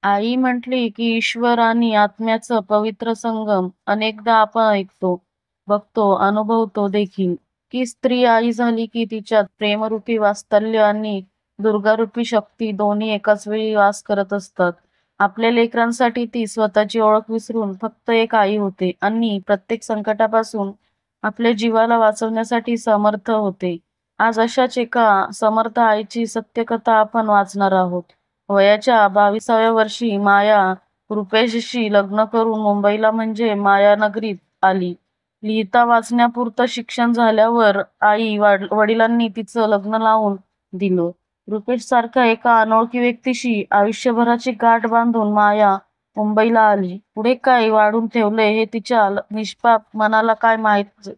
आई म्हटली की ईश्वर आणि आत्म्याचं पवित्र संगम अनेकदा आपण ऐकतो, बघतो, अनुभवतो देखील, की स्त्री आई झाली की तिच्यात प्रेमरूपी वात्सल्य आणि दुर्गारूपी शक्ती दोन्ही एकाच वेळी वास करत असतात. आपल्या लेकरांसाठी ती स्वतःची ओळख विसरून फक्त एक आई होते आणि प्रत्येक संकटापासून आपल्या जीवाला वाचवण्यासाठी समर्थ होते. आज अशाच एका समर्थ आईची सत्यकथा आपण वाचणार आहोत. वयाच्या 22व्या वर्षी माया रुपेशशी लग्न करून मुंबईला म्हणजे मायानगरीत आली. लिहिता वाचण्यापुरतं शिक्षण झाल्यावर वडिलांनी तिचं लग्न लावून दिलं. रुपेश सारख्या एका अनोळखी व्यक्तीशी आयुष्यभराची गाठ बांधून माया मुंबईला आली. पुढे काय वाढून ठेवलंय हे तिच्या निष्पाप मनाला काय माहित.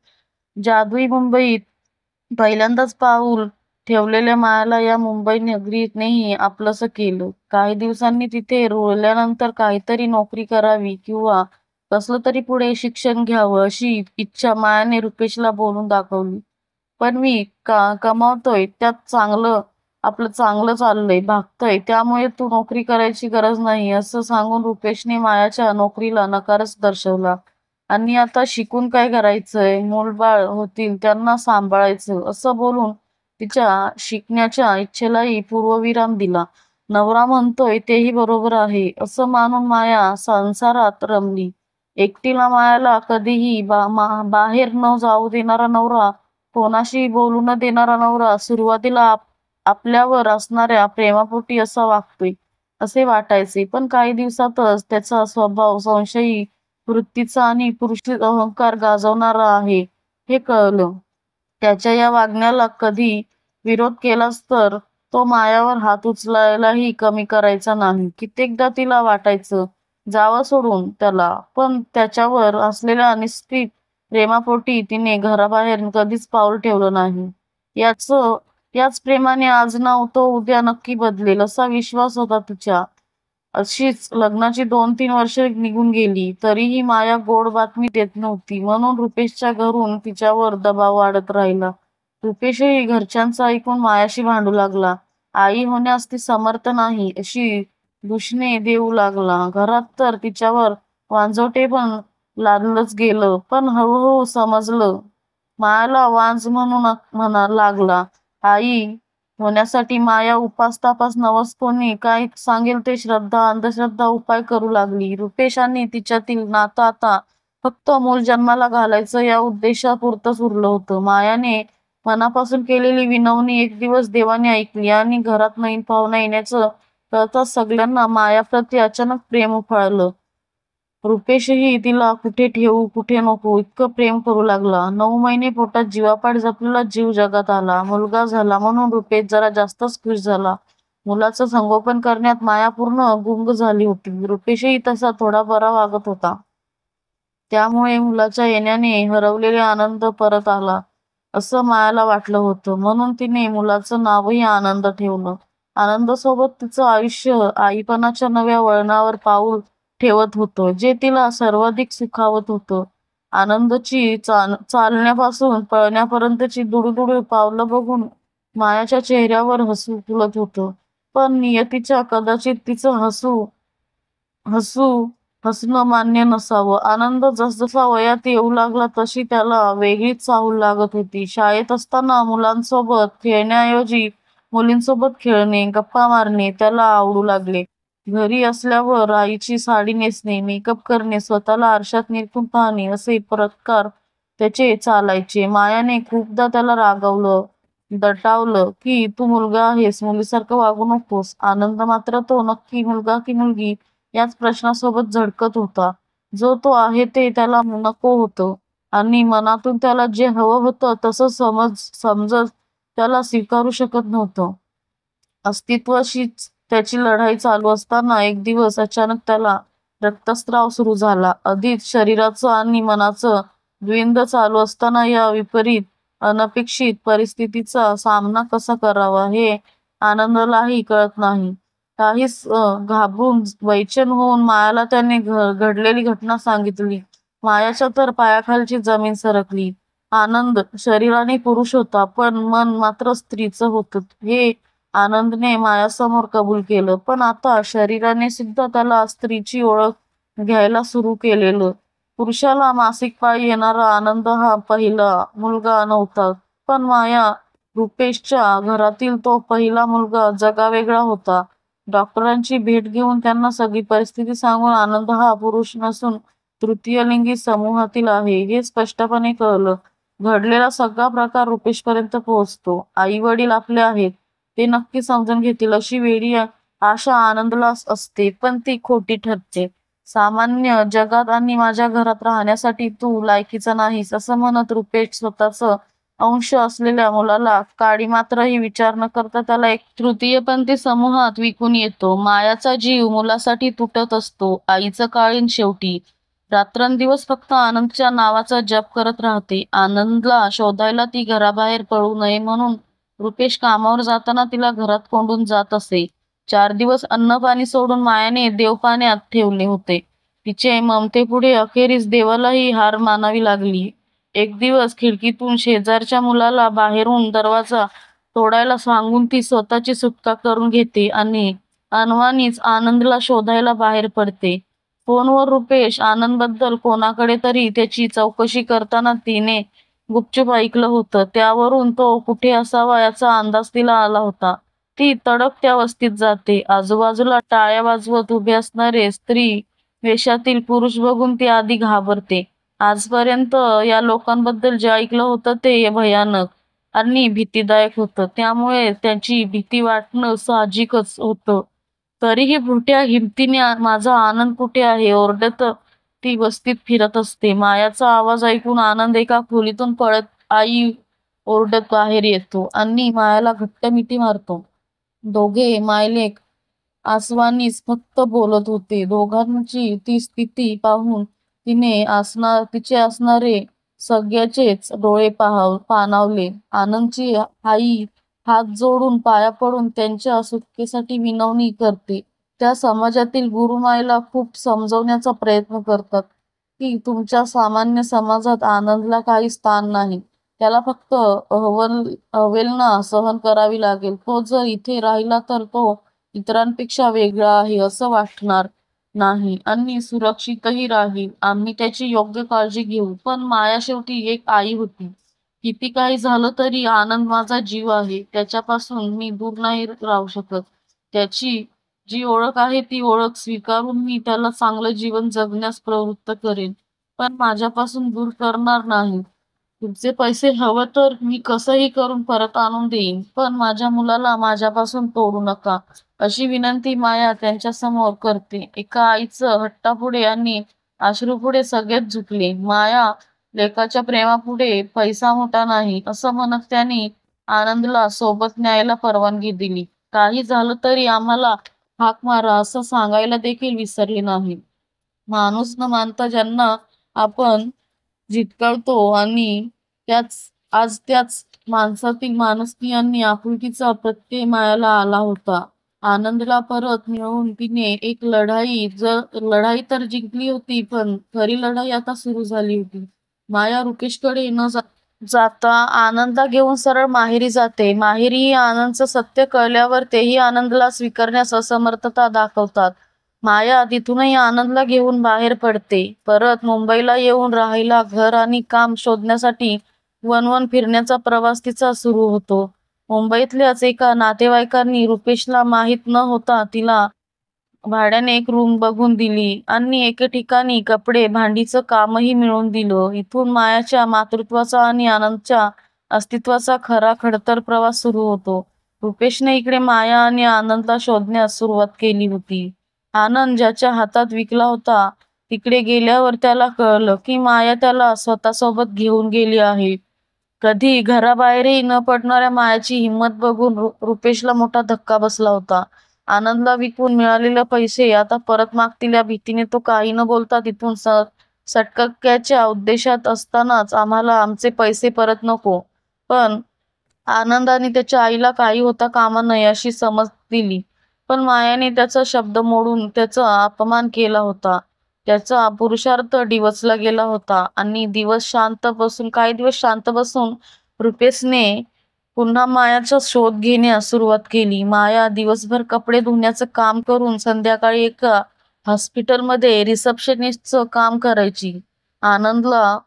जादुई मुंबईत पहिल्यांदाच पाऊल ठेवलेल्या मायाला या मुंबई नगरीनेही आपलंसं केलं. काही दिवसांनी तिथे रुळल्यानंतर काहीतरी नोकरी करावी किंवा कसलं तरी पुढे शिक्षण घ्यावं अशी इच्छा मायाने रुपेशला बोलून दाखवली. पण मी कमावतोय त्यात आपलं चांगलं चाललंय, भागतंय, त्यामुळे तू नोकरी करायची गरज नाही असं सांगून रुपेशने मायाच्या नोकरीला नकारच दर्शवला. आणि आता शिकून काय करायचंय, मूलबाळ होतील त्यांना सांभाळायचं असं बोलून तिच्या शिकण्याच्या इच्छेलाही पूर्वविराम दिला. नवरा म्हणतोय तेही बरोबर आहे असं मानून माया संसारात रमली. एकटीला मायाला कधीही बाहेर न जाऊ देणारा नवरा, कोणाशी बोलू न देणारा नवरा, सुरुवातीला आपल्यावर असणाऱ्या प्रेमापोटी असा वागतोय असे वाटायचे. पण काही दिवसातच त्याचा स्वभाव संशयी वृत्तीचा आणि पुरुषी अहंकार गाजवणारा आहे हे कळलं. त्याच्या या वागण्याला कधी विरोध केलास तर तो मायावर हात उचलायलाही कमी करायचा नाही. कित्येकदा तिला वाटायचं जावं सोडून त्याला, पण त्याच्यावर असलेल्या निस्सीम प्रेमापोटी तिने घराबाहेर कधीच पाऊल ठेवलं नाही. याच याच प्रेमाने आज ना तो उद्या नक्की बदलेल असा विश्वास होता तिच्या. अशीच लग्नाची 2-3 वर्ष निघून गेली तरीही माया गोड बातमी देत नव्हती, म्हणून रुपेशच्या घरून तिच्यावर दबाव वाढत राहिला. रुपेशही घरच्यांचं ऐकून मायाशी भांडू लागला. आई होण्यास ती समर्थ नाही अशी दूषणे देऊ लागला. घरात तर तिच्यावर वांजोटे पण लादलंच गेलं. पण हळूहळू समजलं. मायाला वांज म्हणा लागला. आई होण्यासाठी माया उपास-तापास नवस कोणी काय सांगेल ते श्रद्धा, अंधश्रद्धा उपाय करू लागली. रुपेश आणि तिच्यातील नातं आता फक्त मूल जन्माला घालायचं या उद्देशापुरतंच उरलं होतं. मायाने मनापासून केलेली विनवणी एक दिवस देवाने ऐकली आणि घरात नवीन पाहुणा येण्याचं कळताच सगळ्यांना मायाप्रती अचानक प्रेम उफाळलं. रुपेशही तिला कुठे ठेवू कुठे नको इतकं प्रेम करू लागला. 9 महिने पोटात जीवापाड जपलेला जीव जगात आला. मुलगा झाला म्हणून रुपेश जरा जास्तच खुश झाला. मुलाचं संगोपन करण्यात माया पूर्ण गुंग झाली होती. रुपेशही तसा थोडा बरा वागत होता. त्यामुळे मुलाच्या येण्याने हरवलेला आनंद परत आला असं मायाला वाटलं होतं. म्हणून तिने मुलाचं नावही आनंद ठेवलं. आनंदासोबत तिचं आयुष्य आईपणाच्या नव्या वळणावर पाऊल ठेवत होतं, जे तिला सर्वाधिक सुखावत होतं. आनंदची चालण्यापासून पळण्यापर्यंतची दुडूदुडू पावलं बघून मायाच्या चेहऱ्यावर हसू फुलत होतं. पण नियतीच्या कदाचित तिचं हसू हसणं मान्य नसावं. आनंद जसजसा वयात येऊ लागला तशी त्याला वेगळीच चाहूल लागत होती. शाळेत असताना मुलांसोबत खेळण्याऐवजी मुलींसोबत खेळणे, गप्पा मारणे त्याला आवडू लागले. घरी असल्यावर आईची साडी नेसणे, मेकअप करणे, स्वतःला आरशात निरखून पाहणे असे प्रकार त्याचे चालायचे. मायाने खूपदा त्याला रागावलं, दटावलं की तू मुलगा आहेस, मुलीसारखं वागू नकोस. आनंद मात्र तो नक्की मुलगा की मुलगी याच प्रश्नासोबत झटकत होता. जो तो आहे ते त्याला नको होतं आणि मनातून त्याला जे हवं होतं तसं समजत त्याला स्वीकारू शकत नव्हतं. अस्तित्वाशीच त्याची लढाई चालू असताना एक दिवस अचानक त्याला रक्तस्राव सुरू झाला. आधीच शरीराचं आणि मनाचं द्वंद्व चालू असताना या विपरीत अनपेक्षित परिस्थितीचा सामना कसा करावा हे आनंदलाही कळत नाही. काहीच घाबरून बैचेन होऊन मायाला त्याने घडलेली घटना सांगितली. मायाच्या तर पायाखालची जमीन सरकली. आनंद शरीराने पुरुष होता पण मन मात्र स्त्रीचं होतं हे आनंदने मायासमोर कबूल केलं. पण आता शरीराने सुद्धा त्याला स्त्रीची ओळख घ्यायला सुरू केलेलं. पुरुषाला मासिक पाळी येणारा आनंद हा पहिला मुलगा नव्हता, पण माया रुपेशच्या घरातील तो पहिला मुलगा जगावेगळा होता. डॉक्टरांची भेट घेऊन त्यांना सगळी परिस्थिती सांगून आनंद हा पुरुष नसून तृतीयलिंगी समूहातील आहे हे स्पष्टपणे कळलं. घडलेला सगळा प्रकार रुपेशपर्यंत पोहोचतो. आई वडील आपले आहेत ते नक्की समजून घेतील अशी वेडी आशा आनंदला असते, पण ती खोटी ठरते. सामान्य जगात आणि माझ्या घरात राहण्यासाठी तू लायकीचा नाहीस असं म्हणत रुपेश स्वतःच अंश असलेल्या मुलाला काडी मात्रही विचार न करता त्याला एक तृतीयपंथी समूहात विकून येतो. मायाचा जीव मुलासाठी तुटत असतो. आईचं काळीन शेवटी रात्रंदिवस फक्त आनंदच्या नावाचा जप करत राहते. आनंदला शोधायला ती घराबाहेर पडू नये म्हणून रुपेश कामावर जाताना तिला घरात कोंडून जात असे. 4 दिवस अन्न पाणी सोडून मायाने देवपाण्यात ठेवले होते. तिचे ममतेपुढे अखेरीस देवालाही हार मानावी लागली. एक दिवस खिडकीतून शेजारच्या मुलाला बाहेरून दरवाजा तोडायला सांगून ती स्वतःची सुटका करून घेते आणि अनवाणीच आनंदला शोधायला बाहेर पडते. फोनवर रुपेश आनंदबद्दल कोणाकडे तरी त्याची चौकशी करताना तिने गुपचूप ऐकलं होतं. त्यावरून तो कुठे असावा याचा अंदाज तिला आला होता. ती तडक त्या वस्तीत जाते. आजूबाजूला टाळ्या वाजवत उभे असणारे स्त्री वेशातील पुरुष बघून ती आधी घाबरते. आजपर्यंत या लोकांबद्दल जे ऐकलं होतं ते भयानक आणि भीतीदायक होतं, त्यामुळे त्याची भीती वाटणं साहजिकच होतं. तरीही मोठ्या हिमतीने माझा आनंद कुठे आहे ओरडत ती वस्तीत फिरत असते. मायाचा आवाज ऐकून आनंद एका खोलीतून पळत आई ओरडत बाहेर येतो आणि मायाला घट्ट मिठी मारतो. दोघे मायलेक आसवानीच फक्त बोलत होते. दोघांची ती स्थिती पाहून तिचे असणारे सगळ्याचेच डोळे पाणावले. आनंदची आई हात जोडून पाया पडून त्यांच्या सुटकेसाठी विनवणी करते. त्या समाजातील गुरुमाईला खूप समजवण्याचा प्रयत्न करतात की तुमच्या सामान्य समाजात आनंदला काही स्थान नाही. त्याला फक्त अवहेलना सहन करावी लागेल. तो जर इथे राहिला तर तो इतरांपेक्षा वेगळा आहे असं वाटणार नाही आणि सुरक्षितही राहील. आम्ही त्याची योग्य काळजी घेऊ. पण माया शेवटी एक आई होती. किती काही झालं तरी आनंद माझा जीव आहे. त्याच्यापासून मी दूर नाही राहू शकत. त्याची जी ओळख आहे ती ओळख स्वीकारून मी त्याला चांगलं जीवन जगण्यास प्रवृत्त करेन, पण माझ्यापासून दूर करणार नाही. तुमचे पैसे हवं तर मी कसंही करून परत आणून देईन, पण माझ्या मुलाला माझ्यापासून तोडू नका अशी विनंती माया त्यांच्यासमोर करते. एका आईचं हट्टापुढे आणि अश्रूपुढे सगळेच झुकले. माया लेकाच्या प्रेमापुढे पैसा मोठा नाही असं म्हणत त्यांनी आनंदला सोबत न्यायला परवानगी दिली. काही झालं तरी आम्हाला हाक मारा असं सांगायला देखील विसरली नाही. माणूस न मानता ज्यांना आपण झिटकळतो आणि त्याच माणसातील माणुसकी आणि आपुलकीचा प्रत्यय मायाला आला होता. आनंदला परत मिळवून तिने एक लढाई तर जिंकली होती, पण खरी लढाई आता सुरू झाली होती. माया रुकेशकडे न जाता आनंदला घेऊन सरळ माहेरी जाते. माहेरीही आनंदचं सत्य कळल्यावर तेही आनंदला स्वीकारण्यास असमर्थता दाखवतात. माया तिथूनही आनंदला घेऊन बाहेर पडते. परत मुंबईला येऊन राहायला घर आणि काम शोधण्यासाठी वणवण फिरण्याचा प्रवास तिचा सुरू होतो. मुंबईतल्याच एका नातेवाईकांनी रुपेशला माहीत न होता तिला भाड्याने एक रूम बघून दिली आणि एके ठिकाणी कपडे भांडीचं कामही मिळवून दिलं. इथून मायाच्या मातृत्वाचा आणि आनंदच्या अस्तित्वाचा खरा खडतर प्रवास सुरू होतो. रुपेशने इकडे माया आणि आनंदला शोधण्यास सुरुवात केली होती. आनंद ज्याच्या हातात विकला होता तिकडे गेल्यावर त्याला कळलं की माया त्याला स्वतःसोबत घेऊन गेली आहे. कधी घराबाहेरही न पडणाऱ्या मायाची हिंमत बघून रुपेशला मोठा धक्का बसला होता. आनंदला विकून मिळालेले पैसे आता परत मागतील या भीतीने तो काही न बोलता तिथून सटक्याच्या उद्देशात असतानाच आम्हाला आमचे पैसे परत नको, पण आनंद आणि त्याच्या आईला काही होता कामा नये अशी समज दिली. पण मायाने त्याचा शब्द मोडून त्याचा अपमान केला होता. त्याचा पुरुषार्थ डिवचला गेला होता आणि काही दिवस शांत बसून रुपेशने पुन्हा मायाचा शोध घेण्यास सुरुवात केली. माया दिवसभर कपडे धुण्याचं काम करून संध्याकाळी एका हॉस्पिटलमध्ये रिसेप्शनिस्टचं काम करायची. आनंदला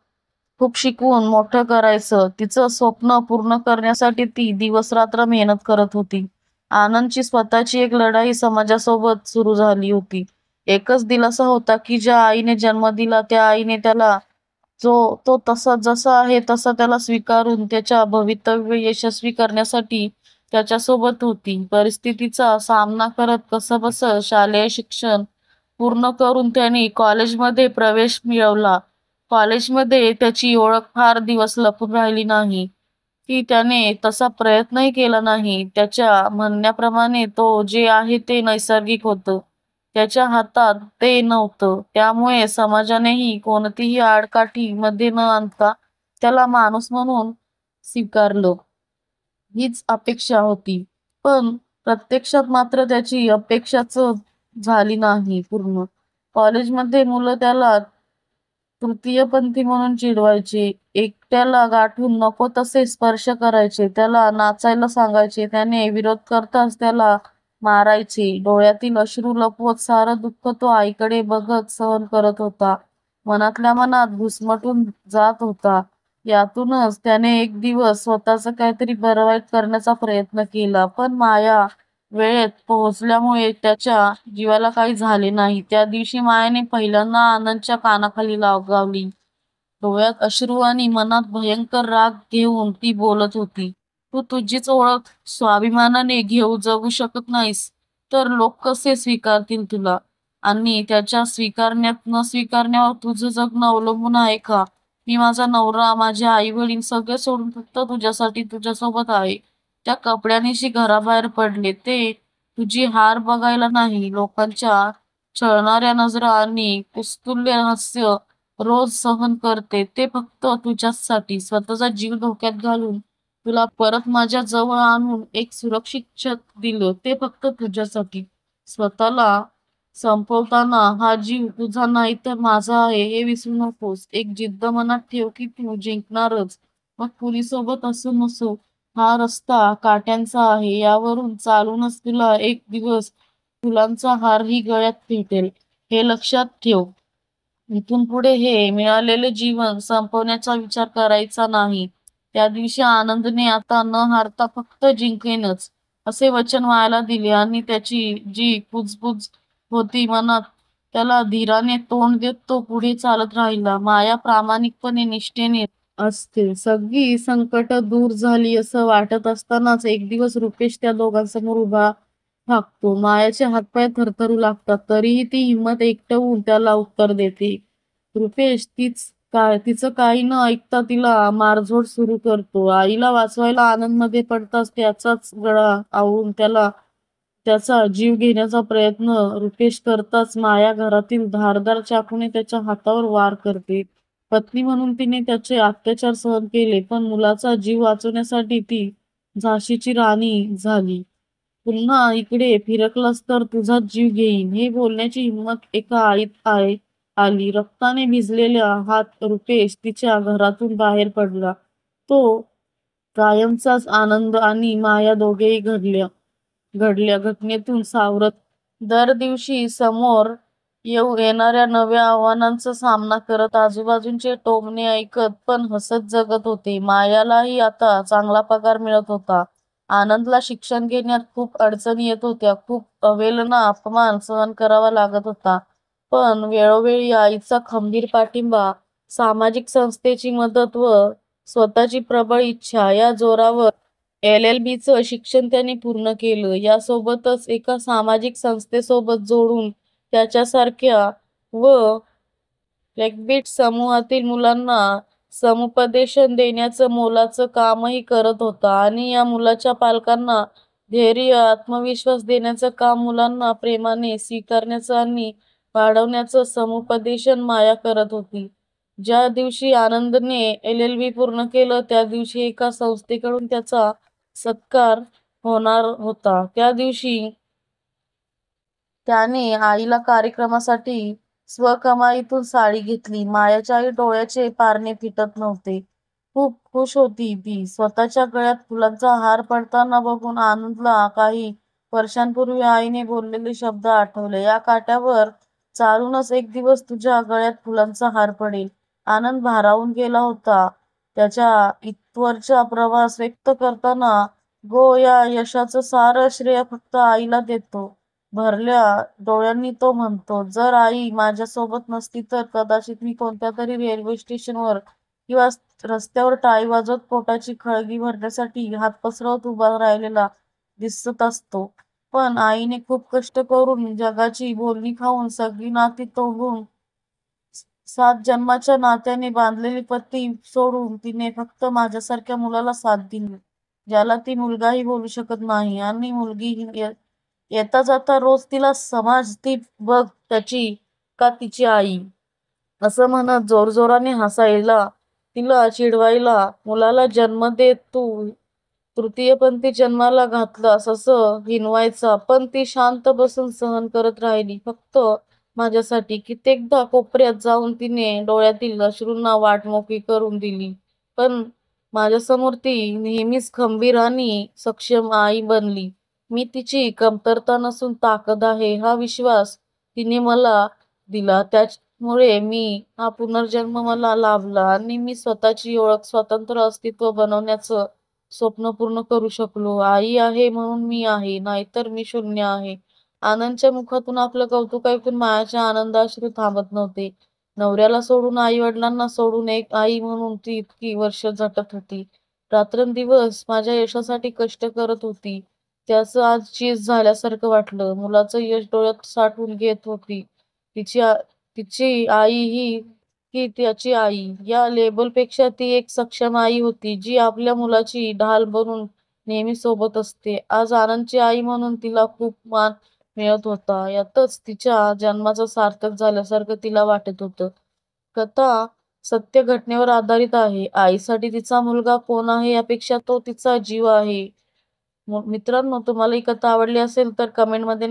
खूप शिकवून मोठं करायचं तिचं स्वप्न पूर्ण करण्यासाठी ती दिवसरात्र मेहनत करत होती. आनंदची स्वतःची एक लढाई समाजासोबत सुरू झाली होती. एकच दिलासा होता की ज्या आईने जन्म दिला त्या आईने त्याला तो तसा जसा आहे तसा त्याला स्वीकारून त्याच्या भवितव्य यशस्वी करण्यासाठी त्याच्यासोबत होती. परिस्थितीचा सामना करत कसंबसं शालेय शिक्षण पूर्ण करून त्याने कॉलेजमध्ये प्रवेश मिळवला. कॉलेजमध्ये त्याची ओळख फार दिवस लपून राहिली नाही, की त्याने तसा प्रयत्नही केला नाही. त्याच्या म्हणण्याप्रमाणे तो जे आहे ते नैसर्गिक होतं. त्याच्या हातात ते नव्हतं. त्यामुळे समाजानेही कोणतीही आडकाठी मध्ये न आणता त्याला माणूस म्हणून स्वीकारलं. हीच अपेक्षा होती. पण प्रत्यक्षात मात्र त्याची अपेक्षाच झाली नाही पूर्ण. कॉलेजमध्ये मुलं त्याला तृतीयपंथी म्हणून चिडवायचे. एकट्याला गाठून नको तसे स्पर्श करायचे. त्याला नाचायला सांगायचे. त्याने विरोध करताच त्याला मारायचे. डोळ्यातील अश्रू लपवत सारं दुःख तो आईकडे बघत सहन करत होता. मनातल्या मनात घुसमटून जात होता. यातूनच त्याने एक दिवस स्वतःच काहीतरी बरं वाईट करण्याचा प्रयत्न केला. पण माया वेळेत पोहोचल्यामुळे त्याच्या जीवाला काही झाले नाही. त्या दिवशी मायाने पहिल्यांदा आनंदच्या कानाखाली लावली. डोळ्यात अश्रू आणि मनात भयंकर राग घेऊन ती बोलत होती. तू तुझीच ओळख स्वाभिमानाने घेऊ जगू शकत नाहीस तर लोक कसे स्वीकारतील तुला? आणि त्याच्या स्वीकारण्यात न स्वीकारण्यावर तुझं जगणं अवलंबून आहे का? मी माझा नवरा, माझे आई वडील सगळे सोडून फक्त तुझ्यासाठी तुझ्यासोबत आहे. त्या कपड्यानिशी घराबाहेर पडले ते तुझी हार बघायला नाही. लोकांच्या छळणाऱ्या नजरा आणि कुस्तुल्य हास्य रोज सहन करते ते फक्त तुझ्यासाठी. स्वतःचा जीव धोक्यात घालून तुला परत माझ्या जवळ आणून एक सुरक्षित छत दिलं ते फक्त तुझ्यासाठी. स्वतःला संपवताना हा जीव तुझा नाही तर माझा आहे हे विसरू नकोस. एक जिद्द मनात ठेव की तू जिंकणारच. मग कुणीसोबत असो नसो हा रस्ता काट्यांचा आहे. यावरून चालूनच तुला एक दिवस फुलांचा हारही गळ्यात भेटेल हे लक्षात ठेव. इथून पुढे हे मिळालेले जीवन संपवण्याचा विचार करायचा नाही. त्या दिवशी आनंदने आता न हारता फक्त जिंकेनच असे वचन मायाला दिले आणि त्याची जी कुजबुज होती मनात त्याला धीराने तोंड देत तो पुढे चालत राहिला. माया प्रामाणिकपणे निष्ठेने असते. सगळी संकट दूर झाली असं वाटत असतानाच एक दिवस रुपेश त्या दोघांसमोर उभा ठाकतो. मायाचे हातपाय थरथरू लागतात. तरीही ती हिंमत एकवटून त्याला उत्तर देते. रुपेश तिचं काही न ऐकता तिला मारझोड सुरू करतो. आईला वाचवायला आनंदमध्ये पडताच त्याचाच गळा आवळून त्याचा जीव घेण्याचा प्रयत्न रुपेश करताच माया घरातील धारदार चाकूने त्याच्या हातावर वार करते. पत्नी म्हणून तिने त्याचे अत्याचार सहन केले, पण मुलाचा जीव वाचवण्यासाठी ती झाशीची राणी झाली. पुन्हा इकडे फिरकलास तर तुझाच जीव घेईन हे बोलण्याची हिंमत एका आईत आली. रक्ताने भिजलेला हात रुपेश तिच्या घरातून बाहेर पडला. तो कायमचाच आनंद आणि माया दोघेही घडल्या घटनेतून सावरत दर दिवशी समोर येणाऱ्या नव्या आव्हानांचा सामना करत आजूबाजूंचे टोमणे ऐकत पण हसत जगत होते. मायालाही आता चांगला पगार मिळत होता. आनंदला शिक्षण घेण्यात खूप अडचणी येत होत्या. खूप अवहेलना अपमान सहन करावा लागत होता. पण वेळोवेळी आईचा खंबीर पाठिंबा, सामाजिक संस्थेची मदत व स्वतःची प्रबळ इच्छा या जोरावर LLB चं शिक्षण त्याने पूर्ण केलं. यासोबतच एका सामाजिक संस्थेसोबत जोडून त्याच्यासारख्या व लेग्बीट समूहातील मुलांना समुपदेशन देण्याचं मोलाचं कामही करत होता. आणि या मुलाच्या पालकांना धैर्य, आत्मविश्वास देण्याचं काम, मुलांना प्रेमाने स्वीकारण्याचं आणि वाढवण्याचं समुपदेशन माया करत होती. ज्या दिवशी आनंदने LLB पूर्ण केलं त्या दिवशी एका संस्थेकडून त्याचा सत्कार होणार होता. त्या दिवशी त्याने आईला कार्यक्रमासाठी स्वकमाईतून साडी घेतली. मायाच्याही डोळ्याचे पारणे फिटत नव्हते. खूप खुश होती ती. स्वतःच्या गळ्यात फुलांचा हार पडताना बघून आनंदला काही वर्षांपूर्वी आईने बोललेले शब्द आठवले. या काट्यावर चालूनच एक दिवस तुझ्या गळ्यात फुलांचा हार पडेल. आनंद भारावून गेला होता. त्याच्या इथवरचा प्रवास व्यक्त करताना गो या यशाचं सारं श्रेय फक्त आईला देतो. भरल्या डोळ्यांनी तो म्हणतो, जर आई माझ्यासोबत नसती तर कदाचित मी कोणत्या तरी रेल्वे स्टेशनवर किंवा रस्त्यावर टाळी वाजवत पोटाची खळगी भरण्यासाठी हात पसरवत उभा राहिलेला दिसत असतो. पण आईने खूप कष्ट करून जगाची बोलणी खाऊन सगळी नाती तोडून 7 जन्माच्या नात्याने बांधलेली पती सोडून तिने फक्त माझ्यासारख्या मुलाला साथ दिली, ज्याला ती मुलगाही बोलू शकत नाही. आणि मुलगी येता जाता रोज तिला समजती बघ त्याची का तिची आई, असं म्हणत जोरजोराने हसायला, तिला चिडवायला. मुलाला जन्म देत तू तृतीयपंथी जन्माला घातलास असं हिणवायचा, पण ती शांत बसून सहन करत राहिली फक्त माझ्यासाठी. कित्येकदा कोपऱ्यात जाऊन तिने डोळ्यातील अश्रूंना वाट मोकळी करून दिली, पण माझ्यासमोर ती नेहमीच खंबीर आणि सक्षम आई बनली. मी तिची कमतरता नसून ताकद आहे हा विश्वास तिने मला दिला. त्यामुळे हा पुनर्जन्म मला लाभला आणि मी स्वतःची ओळख, स्वतंत्र अस्तित्व बनवण्याचं स्वप्न पूर्ण करू शकलो. आई आहे म्हणून मी आहे, नाहीतर मी शून्य आहे. आनंदच्या मुखातून आपलं कौतुक ऐकून मायाच्या आनंदाश्रू थांबत नव्हते. नवऱ्याला सोडून, आई वडिलांना सोडून एक आई म्हणून ती इतकी वर्ष झटत होती. रात्रंदिवस माझ्या यशासाठी कष्ट करत होती. त्याचं आज चीज झाल्यासारखं वाटलं. मुलाचं यश डोळ्यात साठवून घेत होती. तिची आई ही त्याची आई या लेबलपेक्षा ती एक सक्षम आई होती, जी आपल्या मुलाची ढाल बनून नेहमी सोबत असते. आज आनंदची आई म्हणून तिला खूप मान मिळत होता. यातच तिच्या जन्माचं सार्थक झाल्यासारखं तिला वाटत होतं. कथा सत्य घटनेवर आधारित आहे. आईसाठी तिचा मुलगा कोण आहे यापेक्षा तो तिचा जीव आहे. मित्रांनो, तुम्हाला ही कथा आवडली असेल तर कमेंटमध्ये